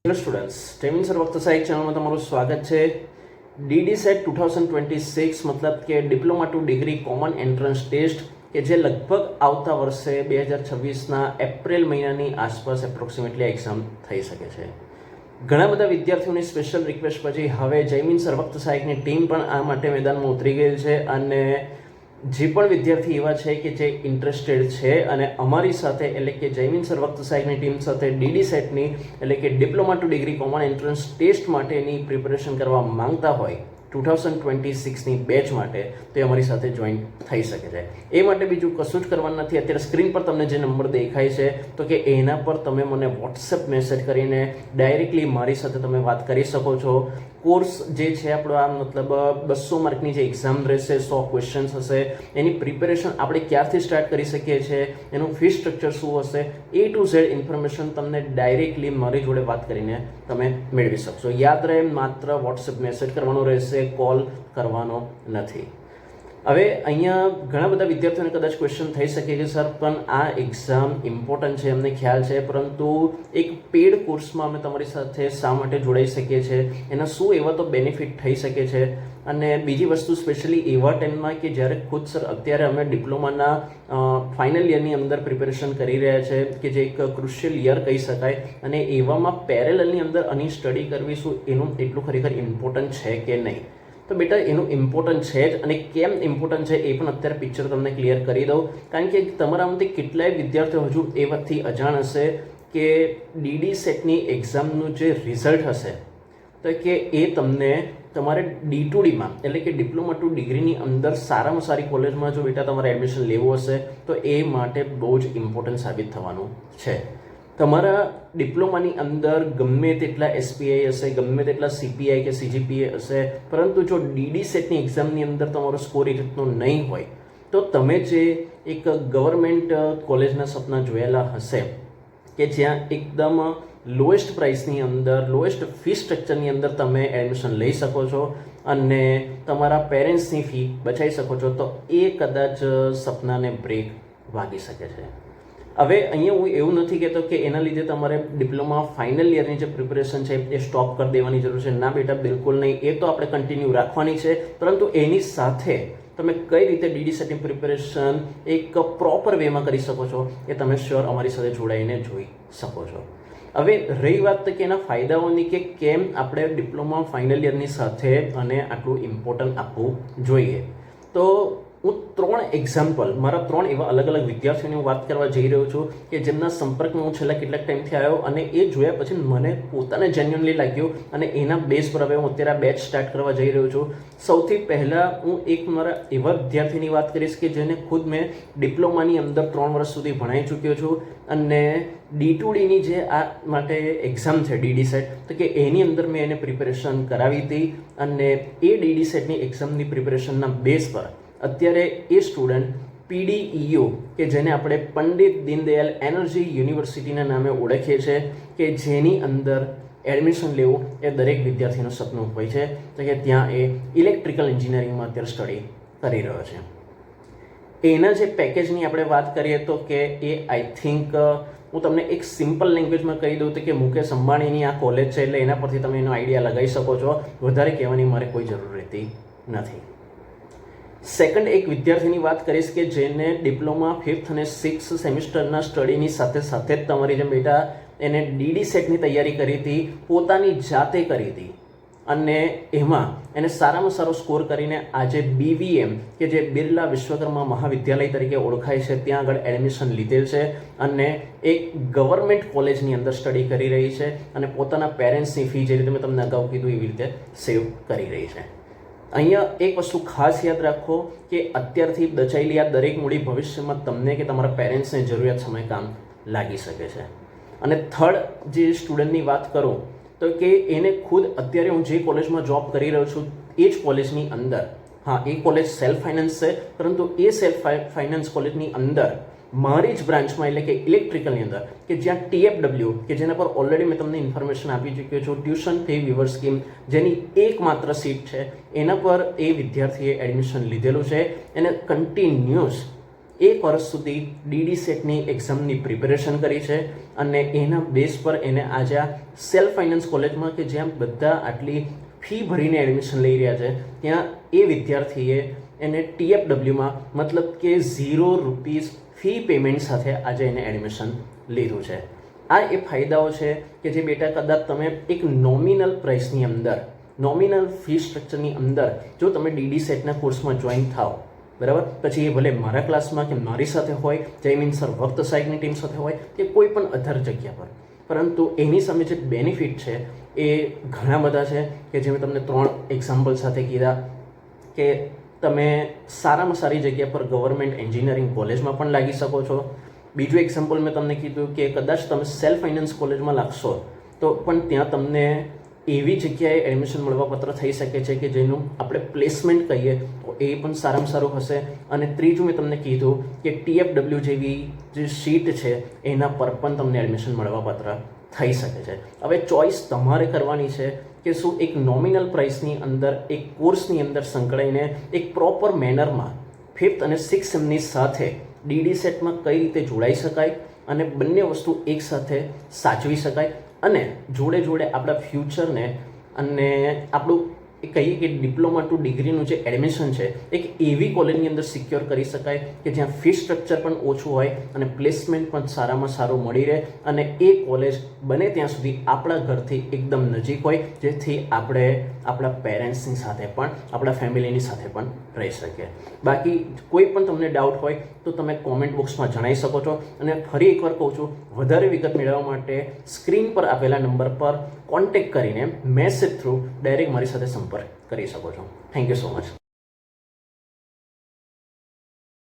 Hello students, ટેમિન sir વક્ત સહાયક ચેનલમાં તમારું સ્વાગત છે. ડીડી સેટ 2026 મતલબ કે diploma to degree common entrance test કે જે લગભગ આવતા વર્ષે 2026ના એપ્રિલ મહિનાની આસપાસ એપ્રોક્સિમેટલી એક્ઝામ થઈ શકે છે. ઘણા બધા વિદ્યાર્થીઓની સ્પેશિયલ રિક્વેસ્ટ પછી હવે જયમીન સર વક્ત સહાયકની ટીમ પણ આ માટે મેદાનમાં ઉતરી ગયેલ છે અને જે પણ વિદ્યાર્થી એવા છે કે જે ઇન્ટરેસ્ટેડ છે અને અમારી સાથે એટલે કે જયમીન સર વક્ત સહાયકની ટીમ સાથે ડીડી સેટની એટલે કે diploma to degree common entrance test માટેની પ્રિપેરેશન કરવા માંગતા હોય 2026ની બેચ માટે તો એ અમારી સાથે જોઈન થઈ શકે છે. એ માટે બીજું કશું જ કરવાનું નથી. અત્યારે સ્ક્રીન પર તમને જે નંબર દેખાય છે તો કે એના પર તમે મને વોટ્સએપ મેસેજ કરીને ડાયરેક્ટલી મારી સાથે તમે વાત કરી શકો છો. કોર્સ જે છે આપણો આ મતલબ 200 માર્કની જે એક્ઝામ રહેશે, 100 ક્વેશ્ચન્સ હશે, એની પ્રિપેરેશન આપણે ક્યારથી સ્ટાર્ટ કરી શકીએ છીએ, એનું ફી સ્ટ્રક્ચર શું હશે, A to Z ઇન્ફોર્મેશન તમને ડાયરેક્ટલી મારી જોડે વાત કરીને તમે મેળવી શકશો. યાદ રહે, માત્ર વોટ્સએપ મેસેજ કરવાનો રહેશે, કોલ કરવાનો નથી. હવે અહીંયા ઘણા બધા વિદ્યાર્થીઓને કદાચ ક્વેશ્ચન થઈ શકે કે સર પણ આ એક્ઝામ ઇમ્પોર્ટન્ટ છે, અમને ખ્યાલ છે, પરંતુ એક પેડ કોર્સમાં અમે તમારી સાથે શા માટે જોડાઈ શકીએ છીએ, એના શું એવા તો બેનિફિટ થઈ શકે છે. અને બીજી વસ્તુ સ્પેશિયલી એવા ટાઈમમાં કે જ્યારે ખુદ સર અત્યારે અમે ડિપ્લોમાના ફાઇનલ યરની અંદર પ્રિપેરેશન કરી રહ્યા છે કે જે એક ક્રુશિયલ યર કહી શકાય, અને એવામાં પેરેલલની અંદર આની સ્ટડી કરવી શું એનું એટલું ખરેખર ઇમ્પોર્ટન્ટ છે કે નહીં. તો બેટા એનું ઇમ્પોર્ટન્ટ છે જ, અને કેમ ઇમ્પોર્ટન્ટ છે એ પણ અત્યારે પિક્ચર તમને ક્લિયર કરી દઉં. કારણ કે તમારામાંથી કેટલાય વિદ્યાર્થીઓ હજુ એ વાતથી અજાણ હશે કે ડીડી સેટની એક્ઝામનું જે રિઝલ્ટ હશે તો કે એ તમને તમારે D2Dમાં એટલે કે ડિપ્લોમા ટુ ડિગ્રીની અંદર સારામાં સારી કોલેજમાં જો બેટા તમારે એડમિશન લેવું હશે તો એ માટે બહુ જ ઇમ્પોર્ટન્ટ સાબિત થવાનું છે. તમારા ડિપ્લોમાની અંદર ગમે તેટલા SPI હશે, ગમે તેટલા CPI કે CGPA હશે, પરંતુ જો ડીડી સેટની એક્ઝામની અંદર તમારો સ્કોર એ રીતનો નહીં હોય તો તમે જે એક ગવર્મેન્ટ કોલેજના સપના જોયેલા હશે કે જ્યાં એકદમ લોએસ્ટ પ્રાઇસની અંદર, લોએસ્ટ ફી સ્ટ્રક્ચરની અંદર તમે એડમિશન લઈ શકો છો અને તમારા પેરેન્ટ્સની ફી બચાવી શકો છો, તો એ કદાચ સપનાને બ્રેક વાગી શકે છે. હવે અહીંયા હું એવું નથી કહેતો કે એના લીધે તમારે ડિપ્લોમા ફાઇનલ યરની જે પ્રિપેરેશન છે એ સ્ટોપ કરી દેવાની જરૂર છે. ના બેટા, બિલકુલ નહીં. એ તો આપણે કન્ટિન્યુ રાખવાની છે, પરંતુ એની સાથે તમે કઈ રીતે ડીડી સેટની પ્રિપેરેશન એક પ્રોપર વેમાં કરી શકો છો એ તમે શ્યોર અમારી સાથે જોડાઈને જોઈ શકો છો. હવે રહી વાત કે એના ફાયદાઓની કે કેમ આપણે ડિપ્લોમા ફાઇનલ યરની સાથે અને આટલું ઇમ્પોર્ટન્ટ આપવું જોઈએ, તો હું 3 એક્ઝામ્પલ મારા 3 એવા અલગ અલગ વિદ્યાર્થીઓની હું વાત કરવા જઈ રહ્યો છું કે જેમના સંપર્કમાં હું છેલ્લા કેટલાક ટાઈમથી આવ્યો અને એ જોયા પછી મને પોતાને જેન્યુઅનલી લાગ્યું અને એના બેઝ પર હવે હું અત્યારે બેચ સ્ટાર્ટ કરવા જઈ રહ્યો છું. સૌથી પહેલાં હું એક મારા એવા વિદ્યાર્થીની વાત કરીશ કે જેને ખુદ મેં ડિપ્લોમાની અંદર 3 વર્ષ સુધી ભણાવી ચૂક્યો છું અને D2Dની જે આ માટે એક્ઝામ છે ડીડી સેટ તો કે એની અંદર મેં એને પ્રિપેરેશન કરાવી હતી અને એ ડીડી સેટની એક્ઝામની પ્રિપેરેશનના બેઝ પર અત્યારે એ સ્ટુડન્ટ PDEU કે જેને આપણે પંડિત દીનદયાલ એનર્જી યુનિવર્સિટીના નામે ઓળખીએ છીએ કે જેની અંદર એડમિશન લેવું એ દરેક વિદ્યાર્થીનું સપનું હોય છે, તો કે ત્યાં એ ઇલેક્ટ્રિકલ એન્જિનિયરિંગમાં અત્યારે સ્ટડી કરી રહ્યો છે. એના જે પેકેજની આપણે વાત કરીએ તો કે એ આઈ થિંક હું તમને એક સિમ્પલ લેંગ્વેજમાં કહી દઉં તો કે મુકેશ અંબાણીની આ કોલેજ છે એટલે એના પરથી તમે એનો આઈડિયા લગાવી શકો છો. વધારે કહેવાની મારે કોઈ જરૂર રહેતી નથી. સેકન્ડ એક વિદ્યાર્થીની વાત કરીશ કે જેને ડિપ્લોમા 5th અને 6th સેમિસ્ટરના સ્ટડીની સાથે સાથે જ તમારી જેમ બેટા એને ડીડી સેટની તૈયારી કરી હતી, પોતાની જાતે કરી હતી અને એમાં એને સારામાં સારો સ્કોર કરીને આજે BVM કે જે બિરલા વિશ્વકર્મા મહાવિદ્યાલય તરીકે ઓળખાય છે ત્યાં આગળ એડમિશન લીધેલ છે અને એક ગવર્મેન્ટ કોલેજની અંદર સ્ટડી કરી રહી છે અને પોતાના પેરેન્ટ્સની ફી જે રીતે મેં તમને અગાઉ કીધું એવી રીતે સેવ કરી રહી છે. અહીંયા એક વસ્તુ ખાસ યાદ રાખો કે અત્યારથી બચાયેલી આ દરેક મૂડી ભવિષ્યમાં તમને કે તમારા પેરેન્ટ્સને જરૂરિયાત સમય કામ લાગી શકે છે. અને થર્ડ જે સ્ટુડન્ટની વાત કરું તો કે એને ખુદ અત્યારે હું જે કોલેજમાં જોબ કરી રહ્યો છું એ જ કોલેજની અંદર, હા એ કોલેજ સેલ્ફ ફાઇનાન્સ છે, પરંતુ એ સેલ્ફ ફાઇનાન્સ કોલેજની અંદર મારી જ બ્રાન્ચમાં એટલે કે ઇલેક્ટ્રિકલની અંદર કે જ્યાં TFW કે જેના પર ઓલરેડી મેં તમને ઇન્ફોર્મેશન આપી ચૂક્યો છું, ટ્યુશન ફી વિવર સ્કીમ જેની એકમાત્ર સીટ છે એના પર એ વિદ્યાર્થીએ એડમિશન લીધેલું છે. એને કન્ટિન્યુઅસ 1 વર્ષ સુધી ડીડી સેટની એક્ઝામની પ્રિપેરેશન કરી છે અને એના બેઝ પર એને આજે આ સેલ્ફ ફાઇનાન્સ કોલેજમાં કે જ્યાં બધા આટલી ફી ભરીને એડમિશન લઈ રહ્યા છે ત્યાં એ વિદ્યાર્થીએ એને TFWમાં મતલબ કે ₹0 ફી પેમેન્ટ સાથે આજે એને એડમિશન લીધું છે. આ એ ફાયદાઓ છે કે જે બેટા કદાચ તમે એક નોમિનલ પ્રાઇસની અંદર, નોમિનલ ફી સ્ટ્રક્ચરની અંદર જો તમે ડીડી સેટના કોર્સમાં જોઈન થાઓ, બરાબર, પછી એ ભલે મારા ક્લાસમાં કે મારી સાથે હોય, જયમીન સર વક્ત સાહેબની ટીમ સાથે હોય કે કોઈ પણ અધર જગ્યા પર, પરંતુ એની સામે જે બેનિફિટ છે એ ઘણા બધા છે કે જે મેં તમને 3 એક્ઝામ્પલ સાથે કીધા કે તમે સારામાં સારી જગ્યા પર ગવર્મેન્ટ એન્જિનિયરિંગ કોલેજમાં પણ લાગી શકો છો. બીજું એક્ઝામ્પલ મેં તમને કીધું કે કદાચ તમે સેલ્ફ ફાઇનાન્સ કોલેજમાં લાગશો તો પણ ત્યાં તમને એવી જગ્યાએ એડમિશન મળવાપત્ર થઈ શકે છે કે જેનું આપણે પ્લેસમેન્ટ કહીએ તો એ પણ સારામાં સારું હશે. અને ત્રીજું મેં તમને કીધું કે TFW જેવી જે સીટ છે એના પર પણ તમને એડમિશન મળવાપત્ર થઈ શકે છે. હવે ચોઇસ તમારે કરવાની છે કે શું એક નોમિનલ પ્રાઇસની અંદર એક કોર્સની અંદર સંકળાઈને એક પ્રોપર મેનરમાં 5th અને 6th સેમની સાથે ડીડી સેટમાં કઈ રીતે જોડાઈ શકાય અને બંને વસ્તુ એકસાથે સાચવી શકાય અને જોડે જોડે આપણા ફ્યુચરને અને આપણું એ કહીએ કે ડિપ્લોમા ટુ ડિગ્રીનું જે એડમિશન છે એક એવી કોલેજની અંદર સિક્યોર કરી શકાય કે જ્યાં ફી સ્ટ્રક્ચર પણ ઓછું હોય અને પ્લેસમેન્ટ પણ સારામાં સારું મળી રહે અને એ કોલેજ બને ત્યાં સુધી આપણા ઘરથી એકદમ નજીક હોય, જેથી આપણે આપણા પેરેન્ટ્સની સાથે પણ આપણા ફેમિલીની સાથે પણ રહી શકીએ. બાકી કોઈ પણ તમને ડાઉટ હોય તો તમે કોમેન્ટ બોક્સમાં જણાવી શકો છો. અને ફરી એકવાર કહું છું, વધારે વિગત મેળવવા માટે સ્ક્રીન પર આપેલા નંબર પર કોન્ટેક્ટ કરીને મેસેજ થ્રુ ડાયરેક્ટ મારી સાથે સંપર્ક કરી શકો છો. Thank you so much.